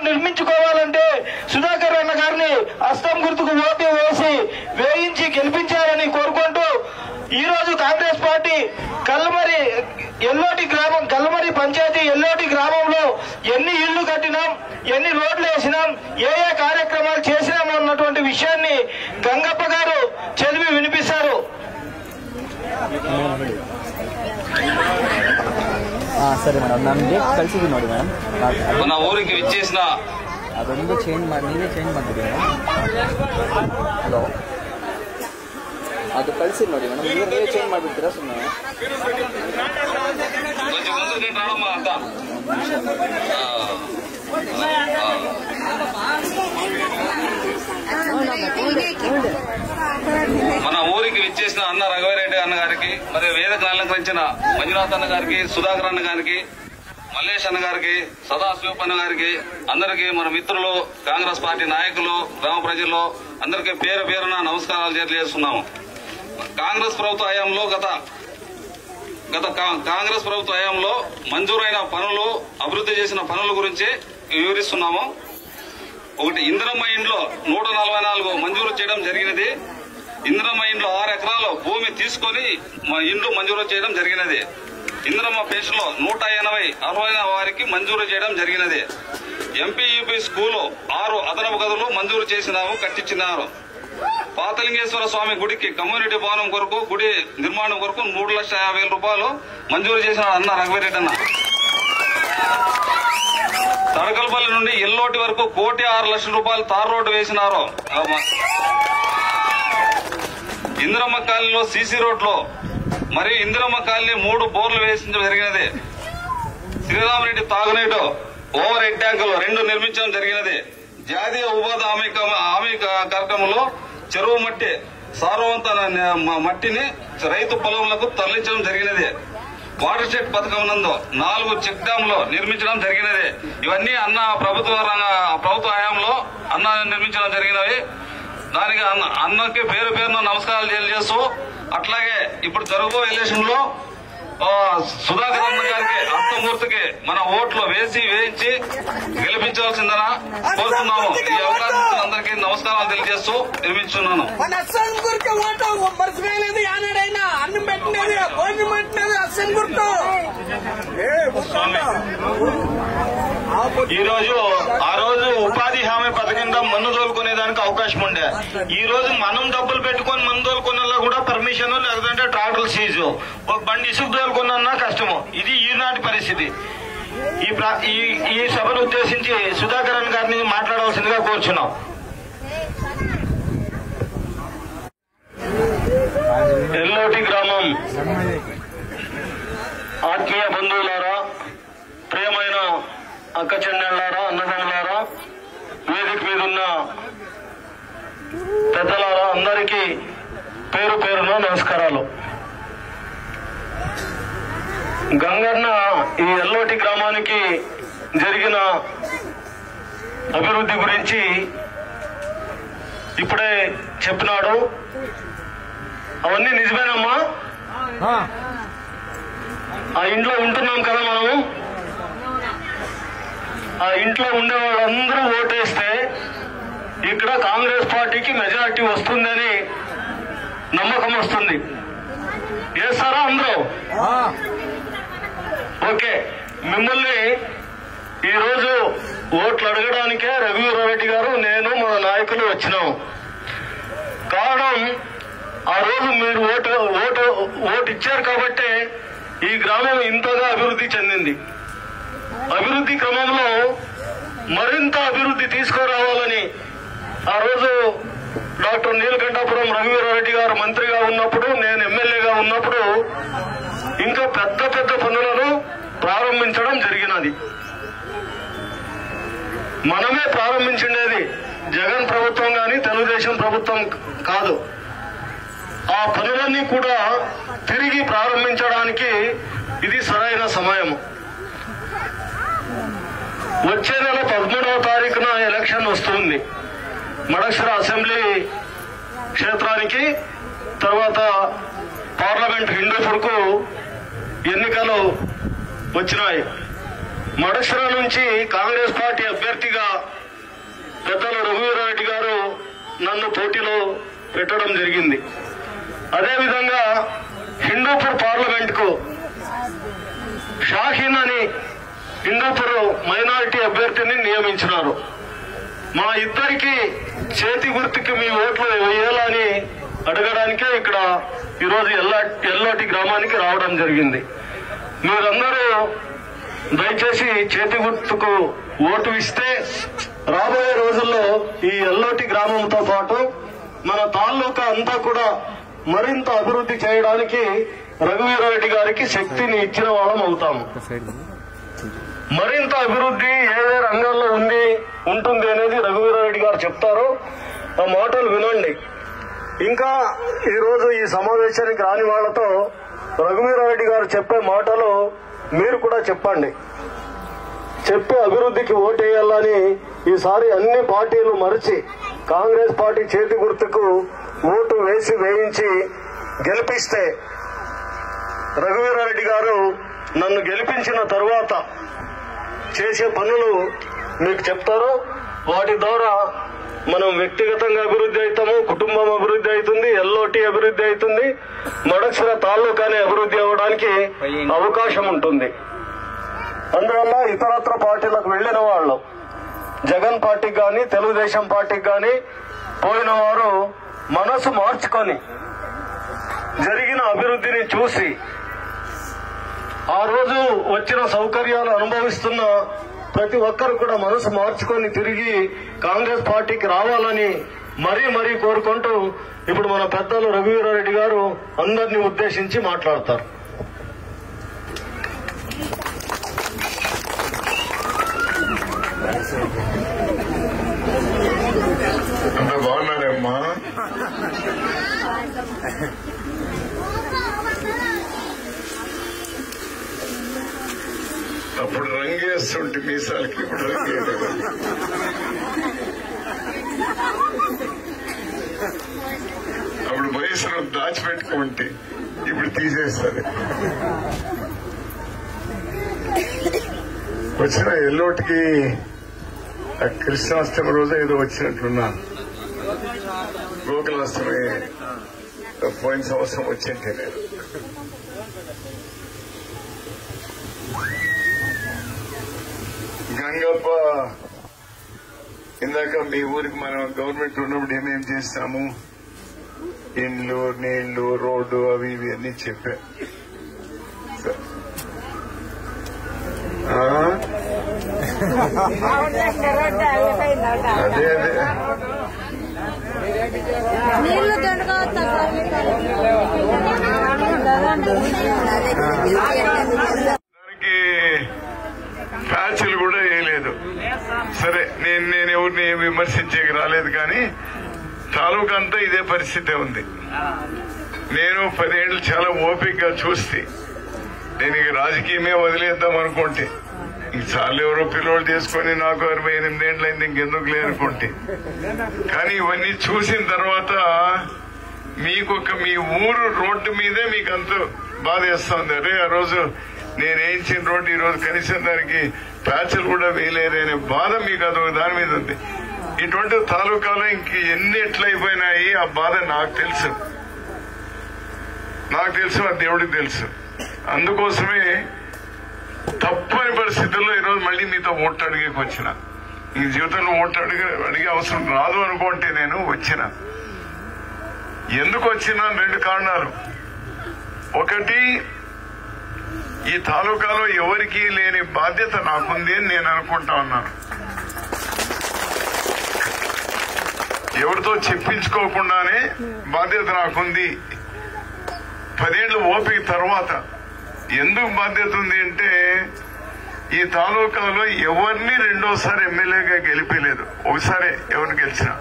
నిర్మించుకోవాలంటే సుధాకర్ అన్న గారిని హస్తం గుర్తుకు ఓటు వేయించి గెలిపించాలని కోరుకుంటూ ఈ రోజు కాంగ్రెస్ పార్టీ కల్లమరి పంచాయతీ ఎల్లోటి గ్రామంలో ఎన్ని ఇళ్లు కట్టినాం, ఎన్ని రోడ్లు వేసినాం, ఏ కార్యక్రమాలు చేసినాం అన్నటువంటి విషయాన్ని గంగప్ప గారు చదివి వినిపిస్తారు. సరే మేడం, ನಮಗೆ ಕಳಿಸಿದ್ವಿ ನೋಡಿ ಮೇಡಮ್. మన ఊరికి విచ్చేసిన ಅದೊಂದು ಚೇಂಜ್ ಮಾಡಿ, ನೀವೇ ಚೇಂಜ್ ಮಾಡ್ತೀವಿ ಮೇಡಮ್. ಹಲೋ, ಅದು ಕಳಿಸಿ ನೋಡಿ ಮೇಡಮ್, ನೀವೇ ಚೇಂಜ್ ಮಾಡಿಬಿಡ್ತೀರಾ ಸುಮ್ಮನೆ? మన ఊరికి విచ్చేసిన అన్న రఘువీరెడ్డి అన్న గారికి, మరి వేదికను అలంకరించిన మంజునాథ్ అన్న గారికి, సుధాకర్ అన్న గారికి, మల్లేష్ అన్న గారికి, సదాశివప్ అన్న గారికి, అందరికీ మన మిత్రులు, కాంగ్రెస్ పార్టీ నాయకులు, గ్రామ ప్రజలు అందరికీ పేరు పేరున నమస్కారాలు తెలియజేస్తున్నాము. కాంగ్రెస్ ప్రభుత్వ హయాంలో గత కాంగ్రెస్ ప్రభుత్వ హయాంలో మంజూరైన పనులు, అభివృద్ధి చేసిన పనుల గురించి వివరిస్తున్నాము. ఒకటి, ఇందిరమ్మ ఇండ్లో 144 మంజూరు చేయడం జరిగినది. ఇందిరమ్మ ఇండ్లో 6 ఎకరాల భూమి తీసుకొని ఇండ్లు మంజూరు చేయడం జరిగినది. ఇందిరమ్మ పెన్షన్లో 180 అర్హులైన వారికి మంజూరు చేయడం జరిగినది. ఎంపీయూపీ స్కూలు 6 అదనపు గదులు మంజూరు చేసినాము, కట్టించినారు. పాతలింగేశ్వర స్వామి గుడికి కమ్యూనిటీ భవనం కొరకు, గుడి నిర్మాణం కొరకు 3,50,000 రూపాయలు మంజూరు చేసిన అన్న రఘువీరెడ్డి అన్న. తడకలపల్లి నుండి ఎల్లోటి వరకు 1,06,00,000 రూపాయలు తార్ రోడ్డు వేసినారు. ఇందిరమ్మ కాలనీలో సీసీ రోడ్లో మరియు ఇందిరమ్మ కాలనీ 3 బోర్లు వేసించడం జరిగినది. శ్రీరామరెడ్డి తాగునీటు ఓవర్ హెడ్ ట్యాంకులు 2 నిర్మించడం జరిగినది. జాతీయ ఉపాధి హామీ కార్యక్రమంలో చెరువు మట్టి సారవంత మట్టిని రైతు పొలంలకు తరలించడం జరిగినది. వాటర్ షెడ్ పథకం నందు 4 చెక్ డ్యాంలు నిర్మించడం జరిగినది. ఇవన్నీ అన్న ప్రభుత్వ హయాంలో అన్న నిర్మించడం జరిగినవి. దానికి అన్నకి పేరు పేరున నమస్కారాలు తెలియజేస్తూ, అట్లాగే ఇప్పుడు జరగబోయే ఎలక్షన్ లో సుధాకర్ అన్న గారికి హస్తమూర్తికి మన ఓట్లు వేయించి గెలిపించవలసిందని కోరుతున్నాము. ఈ అవకాశం అందరికీ నమస్కారాలు తెలియజేస్తూ నిర్మించున్నాను. ఆ రోజు ఉపాధి హామీ పథకం కింద మన్ను తోలుకునే దానికి అవకాశం ఉండే. ఈ రోజు మనం డబ్బులు పెట్టుకుని మన్ను తోలుకున్నా కూడా పర్మిషన్, లేదంటే ట్రాక్టర్ సీజు, ఒక బండి ఇసుకు తోలుకున్నా కష్టము. ఇది ఈనాటి పరిస్థితి. ఈ సభను ఉద్దేశించి సుధాకరన్ గారిని మాట్లాడవలసిందిగా కోరుచున్నాం. ఎల్లోటి గ్రామం ఆత్మీయ బంధువులారా, ప్రియమైన అక్క చెల్లెళ్ళారా, అన్నదమ్ములారా, వేదిక మీద ఉన్న పెద్దలారా, అందరికీ పేరు పేరున నమస్కారాలు. గంగన్న ఈ ఎల్లోటి గ్రామానికి జరిగిన అభివృద్ధి గురించి ఇప్పుడే చెప్పినాడు. అవన్నీ నిజమేనమ్మా? ఆ ఇంట్లో ఉంటున్నాం కదా మనము. ఆ ఇంట్లో ఉండే వాళ్ళందరూ ఓటేస్తే ఇక్కడ కాంగ్రెస్ పార్టీకి మెజారిటీ వస్తుందని నమ్మకం వస్తుంది. వేస్తారా అందరూ? ఓకే. మిమ్మల్ని ఈరోజు ఓట్లు అడగడానికే రఘువీరెడ్డి గారు, నేను, మన నాయకులు వచ్చినాం. కారణం, ఆ రోజు మీరు ఓటు ఇచ్చారు కాబట్టి ఈ గ్రామం ఇంతగా అభివృద్ధి చెందింది. అభివృద్ధి క్రమంలో మరింత అభివృద్ధి తీసుకురావాలని ఆ రోజు డాక్టర్ నీలకంఠాపురం రఘువీరెడ్డి గారు మంత్రిగా ఉన్నప్పుడు, నేను ఎమ్మెల్యేగా ఉన్నప్పుడు ఇంకా పెద్ద పెద్ద పనులను ప్రారంభించడం జరిగినది. మనమే ప్రారంభించిండేది, జగన్ ప్రభుత్వం కానీ తెలుగుదేశం ప్రభుత్వం కాదు. ఆ పనులన్నీ కూడా తిరిగి ప్రారంభించడానికి ఇది సరైన సమయం. వచ్చే నెల 13వ తారీఖున ఎలక్షన్ వస్తుంది. మడక్సిర అసెంబ్లీ క్షేత్రానికి, తర్వాత పార్లమెంట్ హిందూపూర్కు ఎన్నికలు వచ్చినాయి. మడక్సిర నుంచి కాంగ్రెస్ పార్టీ అభ్యర్థిగా పెద్దలు రఘువీరారెడ్డి గారు నన్ను పోటీలో పెట్టడం జరిగింది. అదేవిధంగా హిందూపూర్ పార్లమెంట్ కు షాహీన్ అని హిందూపూర్ మైనారిటీ అభ్యర్థిని నియమించినారు. మా ఇద్దరికి చేతి గుర్తుకి మీ ఓట్లు వేయాలని అడగడానికే ఇక్కడ ఈరోజు ఎల్లోటి గ్రామానికి రావడం జరిగింది. మీరందరూ దయచేసి చేతి గుర్తుకు ఓటు ఇస్తే రాబోయే రోజుల్లో ఈ ఎల్లోటి గ్రామంతో పాటు మన తాలూకా అంతా కూడా మరింత అభివృద్ధి చేయడానికి రఘువీరారెడ్డి గారికి శక్తిని ఇచ్చిన వాళ్ళం అవుతాము. మరింత అభివృద్ధి ఏ రంగంలో ఉంటుంది అనేది రఘువీరారెడ్డి గారు చెప్తారు. ఆ మాటలు వినండి. ఇంకా ఈరోజు ఈ సమావేశానికి రాని వాళ్లతో రఘువీరారెడ్డి గారు చెప్పే మాటలు మీరు కూడా చెప్పండి. చెప్పి అభివృద్ధికి ఓటేయాలని ఈసారి అన్ని పార్టీలు మరిచి కాంగ్రెస్ పార్టీ చేతి గుర్తుకు ఓటు వేయించి గెలిపిస్తే రఘువీరారెడ్డి గారు నన్ను గెలిపించిన తరువాత చేసే పనులు మీకు చెప్తారు. వాటి ద్వారా మనం వ్యక్తిగతంగా అభివృద్ధి అవుతాము, కుటుంబం అభివృద్ధి అవుతుంది, ఎల్లోటి అభివృద్ధి అవుతుంది, మడక్సిర తాలూకానే అభివృద్ధి అవ్వడానికి అవకాశం ఉంటుంది. అందువల్ల ఇతరత్ర పార్టీలకు వెళ్లిన వాళ్ళు జగన్ పార్టీకి గాని తెలుగుదేశం పార్టీకి గాని పోయిన వారు మనసు మార్చుకొని జరిగిన అభివృద్ధిని చూసి ఆ రోజు వచ్చిన సౌకర్యాలు అనుభవిస్తున్న ప్రతి ఒక్కరు కూడా మనసు మార్చుకొని తిరిగి కాంగ్రెస్ పార్టీకి రావాలని మరీ కోరుకుంటూ ఇప్పుడు మన పెద్దలు రఘువీరారెడ్డి గారు అందరినీ ఉద్దేశించి మాట్లాడతారు. అంత బాగున్నారమ్మా. అప్పుడు రంగేస్తుంటే మీసాలకి ఇప్పుడు రంగేయలేదు. అప్పుడు వయసులో దాచిపెట్టుకుంటే ఇప్పుడు తీసేస్తారు. వచ్చిన ఎల్లోటికి కృష్ణాష్టమి రోజు ఏదో వచ్చినట్లున్నా, గోకులాష్టమి పోయిన సంవత్సరం వచ్చింటే నేను గంగప్ప ఇందాక మీ ఊరికి మనం గవర్నమెంట్ ఉన్నప్పుడు ఏమేం చేస్తాము, ఇండ్లు, నీళ్లు, రోడ్డు అవి ఇవి అన్ని చెప్పా. అదే దానికి ప్యాచ్లు కూడా వేయలేదు. సరే నేను ఎవరిని విమర్శించేకి రాలేదు, కానీ తాలూకా అంతా ఇదే పరిస్థితే ఉంది. నేను 10 ఏళ్లు చాలా ఓపికగా చూస్తే నేను ఇక రాజకీయమే వదిలేద్దాం అనుకుంటే, చాలా ఎవరో పిల్లలు చేసుకుని నాకు 68 ఏళ్ళైంది ఇంకెందుకు లేనుకుంటే, కానీ ఇవన్నీ చూసిన తర్వాత మీ ఊరు రోడ్డు మీదే మీకు అంత బాధ వేస్తుంది. అరే ఆ రోజు నేను వేయించిన రోడ్డు ఈ రోజు కనీసం దానికి ప్యాచ్లు కూడా వేయలేదనే బాధ మీకు అదొక దాని మీద ఉంది. ఇటువంటి తాలూకాలో ఇంక ఎన్ని ఎట్లయిపోయినాయి ఆ బాధ నాకు తెలుసు, ఆ దేవుడికి తెలుసు. అందుకోసమే తప్పని పరిస్థితుల్లో ఈరోజు మళ్ళీ మీతో ఓట్లు అడిగేకి వచ్చిన. ఈ జీవితంలో ఓట్లు అడిగే అవసరం రాదు అనుకుంటే నేను వచ్చిన. ఎందుకు వచ్చినా 2 కారణాలు. ఒకటి, ఈ తాలూకాలో ఎవరికీ లేని బాధ్యత నాకుంది అని నేను అనుకుంటా ఉన్నాను. ఎవరితో చెప్పించుకోకుండానే బాధ్యత నాకుంది. 10 ఏళ్ల ఓపిక తర్వాత ఎందుకు బాధ్యత ఉంది అంటే, ఈ తాలూకాలో ఎవరిని రెండోసారి ఎమ్మెల్యేగా గెలిపలేదు. ఒకసారి ఎవరు గెలిచినా,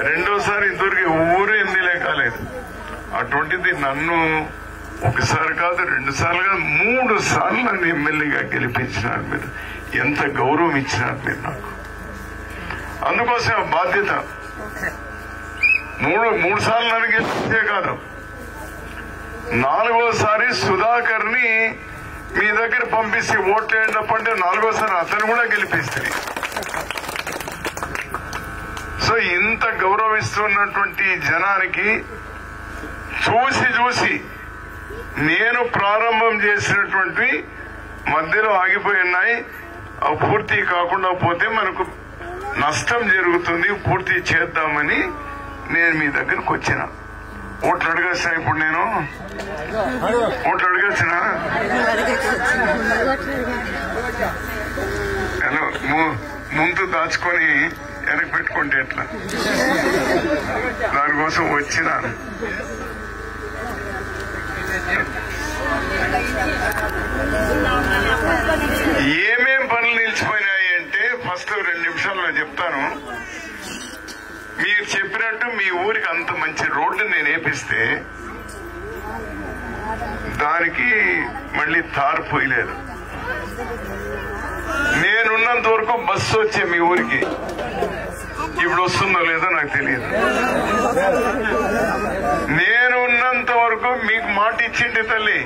రెండోసారి ఇంతవరకు ఊరు ఎమ్మెల్యే కాలేదు. అటువంటిది నన్ను ఒకసారి కాదు 2 సార్లు కాదు 3 సార్లు నన్ను ఎమ్మెల్యేగా గెలిపించినారు మీరు. ఎంత గౌరవం ఇచ్చినారు మీరు నాకు. అందుకోసం ఆ బాధ్యత. 3 సార్లు నన్ను గెలిపించే కాదు, 4వసారి సుధాకర్ ని మీ దగ్గర పంపిస్తే ఓట్లేటప్పుడు 4వసారి అతను కూడా గెలిపిస్తుంది. సో ఇంత గౌరవిస్తున్నటువంటి జనానికి చూసి నేను ప్రారంభం చేసినటువంటి మధ్యలో ఆగిపోయి ఉన్నాయి. పూర్తి కాకుండా పోతే మనకు నష్టం జరుగుతుంది, పూర్తి చేద్దామని నేను మీ దగ్గరకు వచ్చిన. ఓట్లు అడగచ్చిన ఇప్పుడు నేను ఓట్లు అడగచ్చిన ముందు దాచుకొని వెనక పెట్టుకుంటే ఎట్లా, దానికోసం వచ్చినాను. ఏమేం పనులు నిలిచిపోయినాయి అంటే ఫస్ట్ 2 నిమిషాల్లో చెప్తాను. మీరు చెప్పినట్టు మీ ఊరికి అంత మంచి రోడ్డు నేను వేపిస్తే దానికి మళ్ళీ తారు పోయలేదు. నేనున్నంత వరకు బస్సు వచ్చే మీ ఊరికి, ఇప్పుడు వస్తుందో లేదో నాకు తెలియదు. నేనున్నంత వరకు మీకు మాట ఇచ్చింది తల్లి,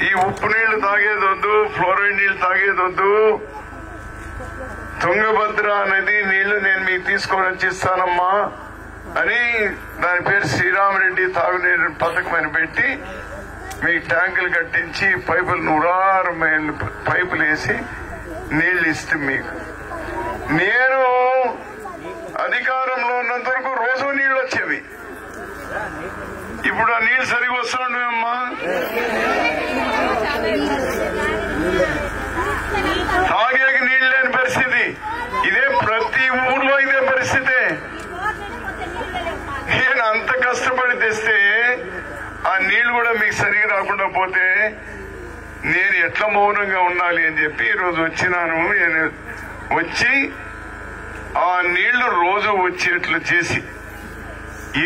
ఈ ఉప్పు నీళ్లు తాగేదొద్దు, ఫ్లోరైడ్ నీళ్లు తాగేదొద్దు, తుంగభద్ర నది నీళ్లు నేను మీకు తీసుకొని వచ్చిస్తానమ్మా అని దాని పేరు శ్రీరామరెడ్డి తాగునీరు పథకం అని పెట్టి మీకు ట్యాంకులు కట్టించి పైపులు 106 మైళ్ళు పైపులు వేసి నీళ్లు ఇస్తే మీకు. నేను అధికారంలో ఉన్నంత వరకు రోజు నీళ్లు వచ్చేవి. ఇప్పుడు ఆ నీళ్లు సరిగా వస్తున్నామ్మా. తాగేకి నీళ్లు లేని పరిస్థితి. ఇదే ప్రతి ఊర్లో ఇదే పరిస్థితి. నేను అంత కష్టపడి తెస్తే ఆ నీళ్లు కూడా మీకు సరిగా రాకుండా పోతే నేను ఎట్లా మౌనంగా ఉండాలి అని చెప్పి ఈరోజు వచ్చినాను. నేను వచ్చి ఆ నీళ్లు రోజు వచ్చేట్లు చేసి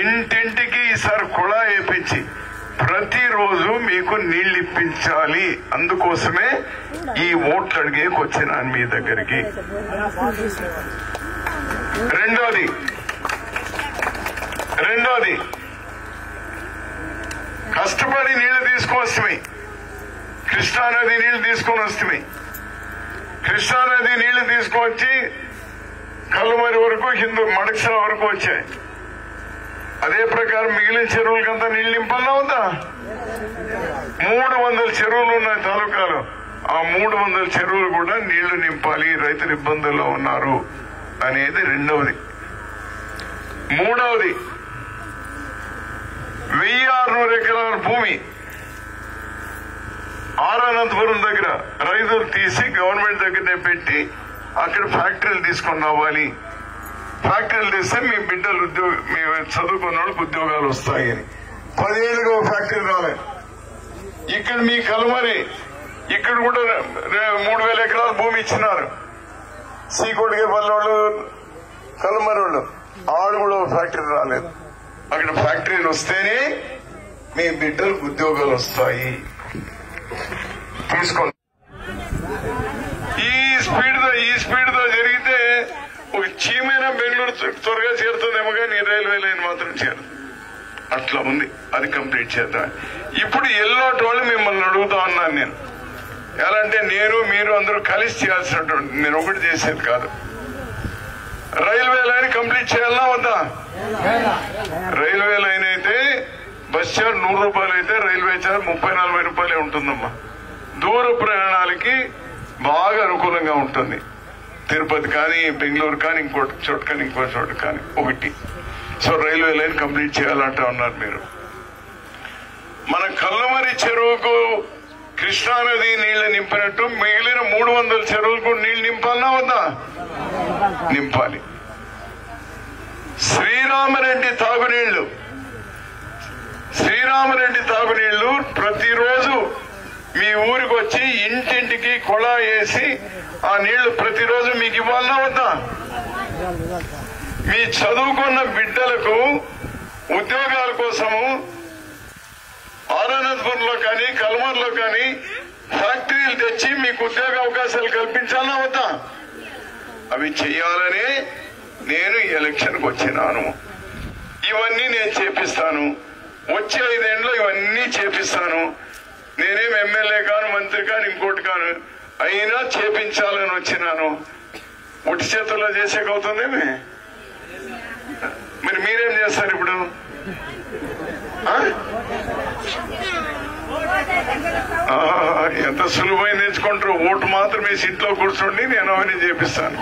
ఇంటింటికి ఈసారి కుళా వేపించి ప్రతిరోజు మీకు నీళ్లు ఇప్పించాలి. అందుకోసమే ఈ ఓట్లు అడిగేకి వచ్చినాను మీ దగ్గరికి. రెండోది కష్టపడి నీళ్లు తీసుకొస్తాయి. కృష్ణానది నీళ్లు తీసుకొని వస్తాయి. కృష్ణానది నీళ్లు తీసుకొచ్చి కల్లుమరి వరకు హిందూ మడక్సల వరకు వచ్చాయి. అదే ప్రకారం మిగిలిన చెరువులకంతా నీళ్లు నింపాలా వద్దా? 300 చెరువులు ఉన్నాయి తాలూకాలో. ఆ 300 చెరువులు కూడా నీళ్లు నింపాలి, రైతులు ఇబ్బందుల్లో ఉన్నారు అనేది రెండవది. మూడవది 1600 ఎకరాల భూమి అనంతపురం దగ్గర రైతులు తీసి గవర్నమెంట్ దగ్గరనే పెట్టి అక్కడ ఫ్యాక్టరీలు తీసుకొని రావాలి. ఫ్యాక్టరీలు తీస్తే మీ బిడ్డలు మీ చదువుకున్న వాళ్ళకి ఉద్యోగాలు వస్తాయని 10 ఏళ్ళుగా ఫ్యాక్టరీ రాలేదు. ఇక్కడ మీ కలుమరి ఇక్కడ కూడా 3000 ఎకరాల భూమి ఇచ్చినారు. సీకోటికే పల్లెవాళ్ళు కలుమరి వాళ్ళు ఆడు కూడా ఫ్యాక్టరీ రాలేదు. అక్కడ ఫ్యాక్టరీలు వస్తేనే మీ బిడ్డలకు ఉద్యోగాలు వస్తాయి. తీసుకోండి. ఈ స్పీడ్ తో జరిగితే ఒక చీమైనా బెంగళూరు త్వరగా చేరుతుందేమో కానీ రైల్వే లైన్ మాత్రం చేరదు. అట్లా ఉంది. అది కంప్లీట్ చేద్దాం. ఇప్పుడు ఎల్లోటి వాళ్ళు మిమ్మల్ని అడుగుతా ఉన్నాను నేను. ఎలా అంటే నేను మీరు అందరూ కలిసి చేయాల్సినటువంటి, నేను ఒకటి చేసేది కాదు. రైల్వే లైన్ కంప్లీట్ చేయాలన్నా వద్దా? రైల్వే లైన్ అయితే బస్ చార్జ్ 100 రూపాయలు అయితే రైల్వే చార్జ్ 30-40 రూపాయలే ఉంటుందమ్మా. దూర ప్రయాణాలకి బాగా అనుకూలంగా ఉంటుంది. తిరుపతి కానీ బెంగళూరు కానీ ఇంకో చోటు కానీ ఇంకో చోటు కానీ ఒకటి. సో రైల్వే లైన్ కంప్లీట్ చేయాలంటా ఉన్నారు మీరు. మన కల్లుమరి చెరువుకు కృష్ణానది నీళ్లు నింపినట్టు మిగిలిన 300 చెరువులకు నీళ్లు నింపాలన్నా వద్దా? నింపాలి. శ్రీరామరెడ్డి తాగునీళ్లు ప్రతిరోజు మీ ఊరికి వచ్చి ఇంటింటికి కొళా వేసి ఆ నీళ్లు ప్రతిరోజు మీకు ఇవ్వాలన్నా వద్దా? మీ చదువుకున్న బిడ్డలకు ఉద్యోగాల కోసము అనంతపురంలో కానీ కల్మర్లో కానీ ఫ్యాక్టరీలు తెచ్చి మీకు ఉద్యోగ అవకాశాలు కల్పించాలన్నా వద్దా? అవి చెయ్యాలని నేను ఎలక్షన్కి వచ్చినాను. ఇవన్నీ నేను చేపిస్తాను. వచ్చే 5 ఏళ్ళలో ఇవన్నీ చేపిస్తాను. నేనేం ఎమ్మెల్యే కాను, మంత్రి కాను, ఇంకోటి కాను. అయినా చేపించాలని వచ్చినాను. ఒట్టి చేతుల్లో చేసేకవుతుందేమి? మరి మీరేం చేస్తారు ఇప్పుడు? ఎంత సులువైన నేర్చుకుంటారు. ఓటు మాత్రం వేసి ఇంట్లో కూర్చోండి, నేను అవన్నీ చేపిస్తాను.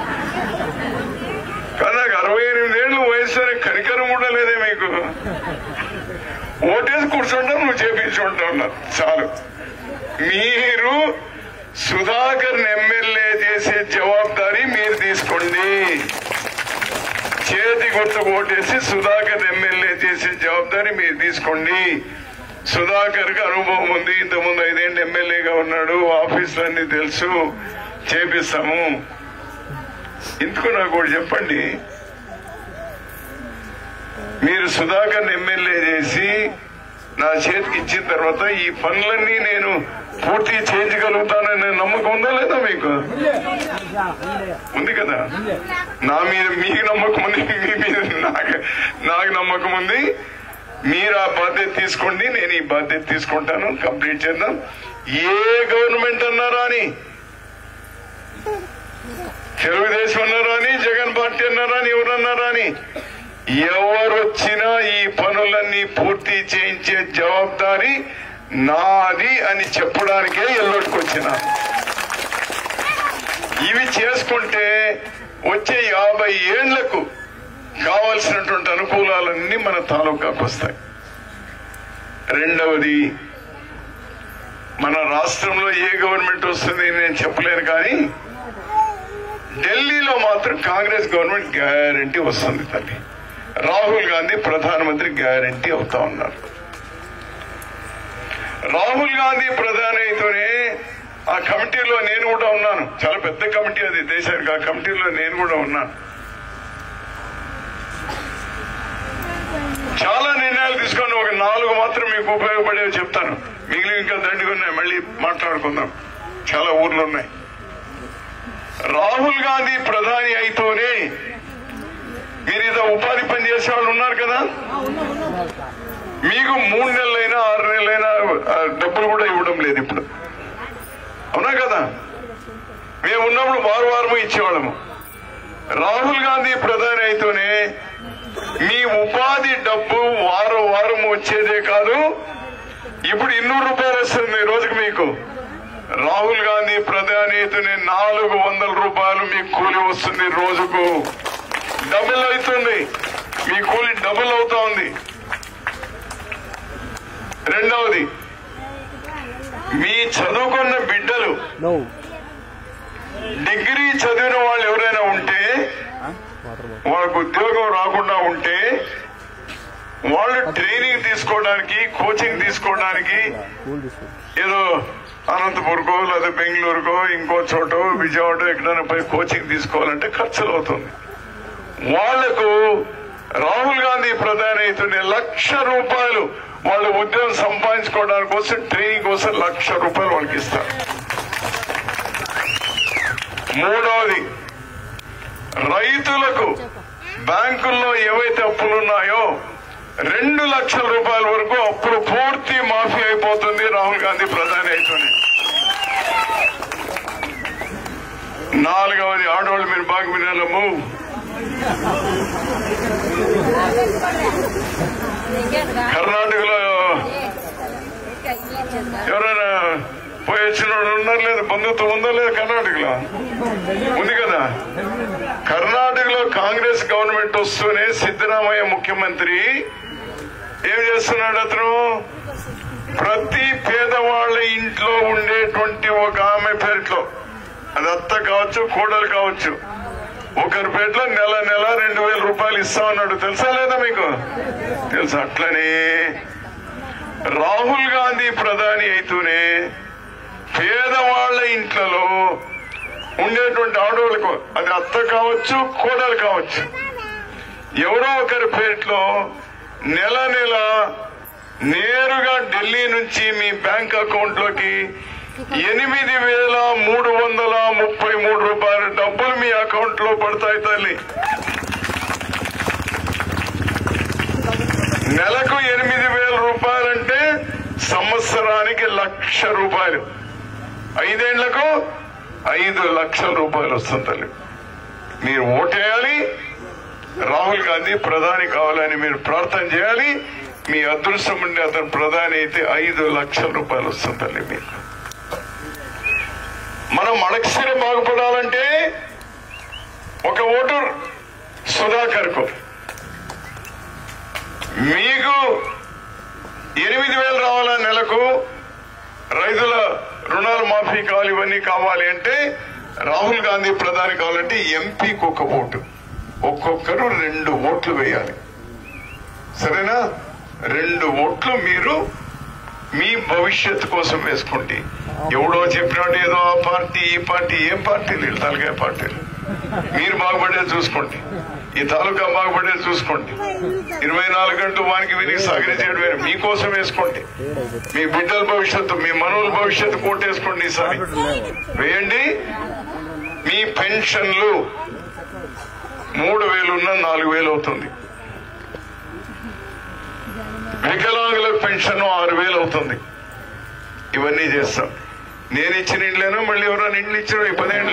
కానీ నాకు 68 ఏళ్ళు వయసు కనికరం కూడా లేదే మీకు. ఓటేసి కూర్చుంటాం, నువ్వు చేపించుకుంటున్నావు. చాలు. మీరు సుధాకర్ ఎమ్మెల్యే చేసే జవాబారి మీరు తీసుకోండి. చేతి గుర్తుకు ఓటేసి సుధాకర్ ఎమ్మెల్యే చేసే జవాబారి మీరు తీసుకోండి. సుధాకర్ కి అనుభవం ఉంది, ఇంతకుముందు 5 ఏళ్ళు ఎమ్మెల్యేగా ఉన్నాడు, ఆఫీసులన్నీ తెలుసు, చేపిస్తాము. ఇందుకు నాకు ఒకటి చెప్పండి, మీరు సుధాకర్ ఎమ్మెల్యే చేసి నా చేతికి ఇచ్చిన తర్వాత ఈ పనులన్నీ నేను పూర్తి చేయగలుగుతాననే నమ్మకం ఉందా లేదా మీకు? ఉంది కదా. నా మీద మీకు నమ్మకం ఉంది, మీ మీద నాకు నమ్మకం ఉంది. మీరు ఆ బాధ్యత తీసుకోండి, నేను ఈ బాధ్యత తీసుకుంటాను. కంప్లీట్ చేద్దాం. ఏ గవర్నమెంట్ అన్నారా అని, తెలుగుదేశం అన్నారా అని, జగన్ పార్టీ అన్నారా అని, ఎవరన్నారా అని, ఎవరొచ్చినా ఈ పనులన్నీ పూర్తి చేయించే జవాబారి నాది అని చెప్పడానికే ఎల్లోటికొచ్చిన. ఇవి చేసుకుంటే వచ్చే 50 ఏళ్లకు కావాల్సినటువంటి అనుకూలాలన్నీ మన తాలూకాకు వస్తాయి. రెండవది, మన రాష్ట్రంలో ఏ గవర్నమెంట్ వస్తుంది నేను చెప్పలేను, కానీ ఢిల్లీలో మాత్రం కాంగ్రెస్ గవర్నమెంట్ గ్యారంటీ వస్తుంది తల్లి. రాహుల్ గాంధీ ప్రధానమంత్రి గ్యారంటీ అవుతా ఉన్నారు. రాహుల్ గాంధీ ప్రధాని అయితేనే ఆ కమిటీలో నేను కూడా ఉన్నాను. చాలా పెద్ద కమిటీ అది దేశానికి. ఆ కమిటీలో నేను కూడా ఉన్నాను. చాలా నిర్ణయాలు తీసుకొని ఒక 4 మాత్రం మీకు ఉపయోగపడేవి చెప్తాను. మిగిలిన ఇంకా దండిగా ఉన్నాయి, మళ్ళీ మాట్లాడుకుందాం. చాలా ఊర్లు ఉన్నాయి. రాహుల్ గాంధీ ప్రధాని అయితేనే మీరు ఇదో ఉపాధి పని చేసే వాళ్ళు ఉన్నారు కదా, మీకు 3 నెలలైనా 6 నెలలైనా డబ్బులు కూడా ఇవ్వడం లేదు ఇప్పుడు. అవునా కదా? మేము ఉన్నప్పుడు వారం ఇచ్చేవాళ్ళము. రాహుల్ గాంధీ ప్రధాని అయితేనే మీ ఉపాధి డబ్బు వారం వచ్చేదే కాదు, ఇప్పుడు 200 రూపాయలు వస్తుంది రోజుకు మీకు. రాహుల్ గాంధీ ప్రధాని అయితేనే 400 రూపాయలు మీకు కూలి వస్తుంది రోజుకు. డబుల్ అవుతుంది, మీ కూలి డబుల్ అవుతా ఉంది. రెండవది, మీ చదువుకున్న బిడ్డలు డిగ్రీ చదివిన వాళ్ళు ఎవరైనా ఉంటే, వాళ్ళకు ఉద్యోగం రాకుండా ఉంటే, వాళ్ళు ట్రైనింగ్ తీసుకోవడానికి, కోచింగ్ తీసుకోవడానికి ఏదో అనంతపూర్కో లేదా బెంగళూరుకో ఇంకో చోట విజయవాడ ఎక్కడైనా పోయి కోచింగ్ తీసుకోవాలంటే ఖర్చులు అవుతుంది. వాళ్లకు రాహుల్ గాంధీ ప్రధాని అయితేనే 1,00,000 రూపాయలు వాళ్ళ ఉద్యోగం సంపాదించుకోవడానికి కోసం, ట్రైనింగ్ కోసం 1,00,000 రూపాయలు వాళ్ళకి ఇస్తారు. మూడవది, రైతులకు బ్యాంకుల్లో ఏవైతే అప్పులున్నాయో 2,00,000 రూపాయల వరకు అప్పులు పూర్తి మాఫీ అయిపోతుంది రాహుల్ గాంధీ ప్రధాని అయితేనే. నాలుగవది, ఆడవాళ్ళు మీరు బాగా వినాలము, కర్ణాటకలో ఎవరైనా పోయి వచ్చిన వాళ్ళు ఉన్నారు లేదా? బంధుత్వం ఉందా లేదా? కర్ణాటకలో ఉంది కదా. కర్ణాటకలో కాంగ్రెస్ గవర్నమెంట్ వస్తూనే సిద్ధరామయ్య ముఖ్యమంత్రి ఏం చేస్తున్నాడు? అతను ప్రతి పేదవాళ్ల ఇంట్లో ఉండేటువంటి ఒక ఆమె పేరులో, అది అత్త కావచ్చు, కోడలు కావచ్చు, ఒకరి పేరులో నెల 2,000 రూపాయలు ఇస్తా ఉన్నాడు. తెలుసా లేదా మీకు? తెలుసు. అట్లనే రాహుల్ గాంధీ ప్రధాని అయితేనే పేదవాళ్ల ఇంట్లలో ఉండేటువంటి ఆడవాళ్ళకు, అది అత్త కావచ్చు, కోడలు కావచ్చు, ఎవరో ఒకరి పేరులో నెల నేరుగా ఢిల్లీ నుంచి మీ బ్యాంక్ అకౌంట్ లోకి 8,333 రూపాయల డబ్బులు మీ అకౌంట్ లో పడతాయి తల్లి. నెలకు 8,000 రూపాయలంటే సంవత్సరానికి 1,00,000 రూపాయలు. 5 ఏళ్లకు 5 లక్షల రూపాయలు వస్తుంది తల్లి. మీరు ఓటేయాలి, రాహుల్ గాంధీ ప్రధాని కావాలని మీరు ప్రార్థన చేయాలి. మీ అదృష్టం ఉండి అతను ప్రధాని అయితే 5 లక్షల రూపాయలు వస్తుందండి మీకు. మనం మడకసిరి బాగుపడాలంటే ఒక ఓటు సుధాకర్ కు, మీకు 8,000 రావాలా నెలకు, రైతుల రుణాలు మాఫీ కావాలి, ఇవన్నీ కావాలి అంటే రాహుల్ గాంధీ ప్రధాని కావాలంటే ఎంపీకి 1 ఓటు, ఒక్కొక్కరు 2 ఓట్లు వేయాలి. సరేనా? 2 ఓట్లు మీరు మీ భవిష్యత్తు కోసం వేసుకోండి. ఎవడో చెప్పినట్టు ఏదో ఆ పార్టీ ఈ పార్టీ, ఏం పార్టీలు తలకాయ పార్టీలు. మీరు బాగుపడేది చూసుకోండి, ఈ తాలూకా బాగుపడేది చూసుకోండి. 24 గంటలు వానికి విని సహకరించేది వేరు. మీకోసం వేసుకోండి, మీ బిడ్డల భవిష్యత్తు, మీ మనవుల భవిష్యత్తు కోటేసుకోండి. ఈసారి వేయండి. మీ పెన్షన్లు 3,000 ఉన్న 4,000 అవుతుంది. వికలాంగుల పెన్షన్ 6,000 అవుతుంది. ఇవన్నీ చేస్తాం. నేను ఇచ్చిన ఇండ్లేనో మళ్ళీ ఎవరైనా ఇండ్లు ఇచ్చారో ఈ 10 ఏళ్ళు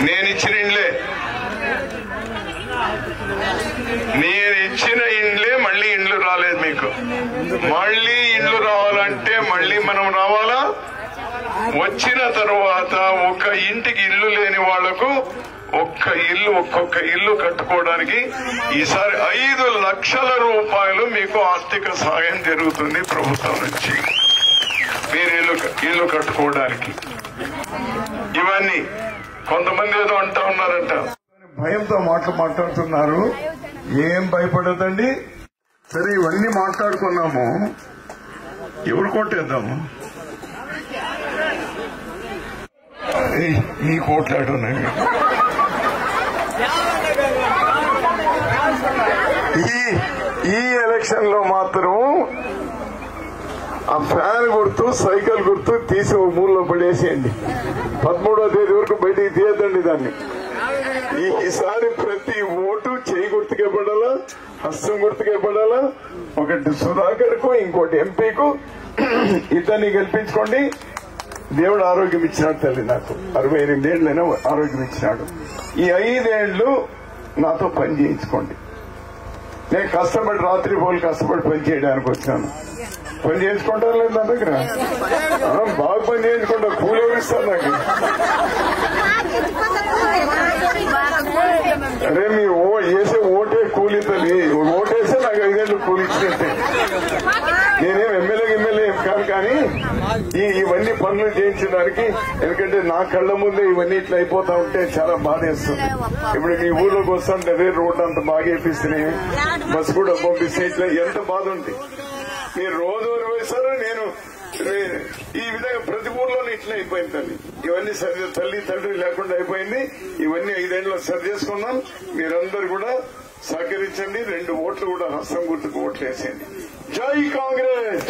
నేను ఇచ్చిన ఇండ్లే, నేను ఇచ్చిన ఇండ్లే. మళ్ళీ ఇండ్లు రాలేదు మీకు. మళ్ళీ ఇండ్లు రావాలంటే మళ్ళీ మనం రావాలా? వచ్చిన తర్వాత ఒక ఇంటికి ఇల్లు లేని వాళ్లకు ఒక్కొక్క ఇల్లు కట్టుకోవడానికి ఈసారి 5 లక్షల రూపాయలు మీకు ఆర్థిక సహాయం జరుగుతుంది ప్రభుత్వం నుంచి, మీరు ఇల్లు కట్టుకోవడానికి. ఇవన్నీ కొంతమంది ఏదో అంటా ఉన్నారంట, భయంతో మాట్లాడుతున్నారు. ఏం భయపడదండి. సరే, ఇవన్నీ మాట్లాడుకున్నాము. ఎవరు కొట్టేద్దాము? ఈ కోట్లాడున్నాయి. ఈ ఎలక్షన్ లో మాత్రం ఆ ఫ్యాన్ గుర్తు, సైకిల్ గుర్తు తీసి ఒక మూలలో పడేసేయండి. 13వ తేదీ వరకు బయటికి తీయద్దండి దాన్ని. ఈసారి ప్రతి ఓటు చేయి గుర్తుకే పడాలా, హస్తం గుర్తుకే పడాలా. ఒకటి సుధాకర్ కు, ఇంకోటి ఎంపీకు. ఇద్దరిని గెలిపించుకోండి. దేవుడు ఆరోగ్యం ఇచ్చినాడు తల్లి. నాకు 68 ఏళ్ళైనా ఆరోగ్యం ఇచ్చినాడు. ఈ 5 ఏళ్లు నాతో పని చేయించుకోండి. నేను కష్టపడి రాత్రి పోలు కష్టపడి పని చేయడానికి వచ్చాను. పని చేసుకుంటాను లేదు నా దగ్గర. బాగా పని చేసుకుంటా, కూలి ఇస్తాను నాకు. అరే మీరు వేసే ఓటే కూలి తల్లి. ఓటేస్తే నాకు 5 ఏళ్ళు కూలి ఇచ్చినట్టే. నేనేం ఎమ్మెల్యే కాదు, కానీ ఇవన్నీ పనులు చేయించడానికి. ఎందుకంటే నా కళ్ళ ముందే ఇవన్నీ ఇట్లా అయిపోతా ఉంటే చాలా బాధేస్తుంది. ఇప్పుడు మీ ఊర్లోకి వస్తుంటే అదే రోడ్డు అంత బాగా వేపిస్తున్నాయి, బస్సు కూడా పంపిస్తే ఇట్లా ఎంత బాధ ఉంది. మీరు రోజు వేస్తారు. నేను ఈ విధంగా ప్రతి ఊర్లోనే ఇట్లా అయిపోయింది తల్లి. ఇవన్నీ తల్లి తండ్రి లేకుండా అయిపోయింది. ఇవన్నీ 5 ఏళ్ళలో సరి చేసుకున్నాం. మీరందరూ కూడా సహకరించండి. 2 ఓట్లు కూడా హస్తం గుర్తుకు ఓట్లు వేసేయండి. జై కాంగ్రెస్.